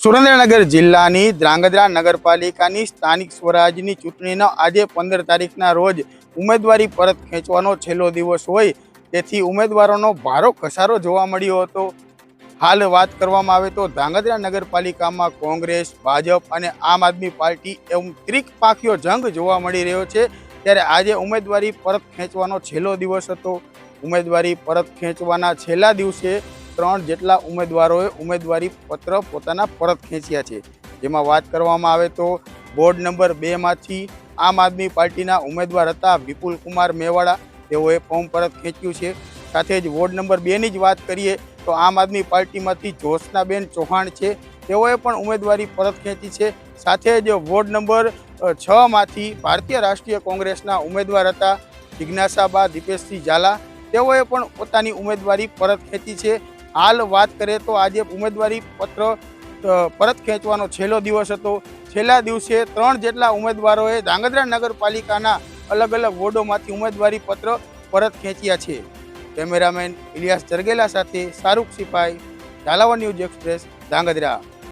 સુરેન્દ્રનગર જિલ્લાની ધ્રાંગધ્રા નગરપાલિકાની સ્થાનિક સ્વરાજની ચૂંટણીનો આજે 15 તારીખના રોજ ઉમેદવારી પરત ખેંચવાનો છેલ્લો દિવસ હોય તેથી ઉમેદવારોનો ભારો ઘસારો જોવા મળ્યો હતો। હાલ વાત કરવામાં આવે તો ધ્રાંગધ્રા નગરપાલિકામાં કોંગ્રેસ, ભાજપ અને આમ આદમી પાર્ટી એમ ત્રિપાખીયો જંગ જોવા મળી રહ્યો છે। ત્યારે આજે ઉમેદવારી પરત ખેંચવાનો છેલ્લો દિવસ હતો। ઉમેદવારી પરત ખેંચવાના છેલ્લા દિવસે 3 જેટલા ઉમેદવારોએ ઉમેદવારી પત્ર પોતાના પરત ખેંચ્યા છે। જેમાં વાત કરવામાં આવે તો વોર્ડ નંબર 2 માંથી આમ આદમી પાર્ટીના ઉમેદવાર હતા વિપુલ કુમાર મેવાડા, તેઓએ ફોર્મ પરત ખેંચ્યું છે। સાથે જ વોર્ડ નંબર 2 ની જ વાત કરીએ તો આમ આદમી પાર્ટીમાંથી જ્યોત્સનાબેન ચૌહાણ છે, તેઓએ પણ ઉમેદવારી પરત ખેંચી છે। સાથે જ વોર્ડ નંબર 6 માંથી ભારતીય રાષ્ટ્રીય કોંગ્રેસના ઉમેદવાર હતા જિજ્ઞાસાબા દીપેશસિંહ ઝાલા, તેઓએ પણ પોતાની ઉમેદવારી પરત ખેંચી છે। હાલ વાત કરીએ તો આજે ઉમેદવારી પત્ર પરત ખેંચવાનો છેલ્લો દિવસ હતો। છેલ્લા દિવસે 3 જેટલા ઉમેદવારોએ ધ્રાંગધ્રા નગરપાલિકાના અલગ અલગ વોર્ડોમાંથી ઉમેદવારી પત્ર પરત ખેંચ્યા છે। કેમેરામેન ઇલિયાસ જરગેલા સાથે શાહરૂખ સિપાઈ, ઝાલાવાડ ન્યૂઝ એક્સપ્રેસ, ધ્રાંગધ્રા।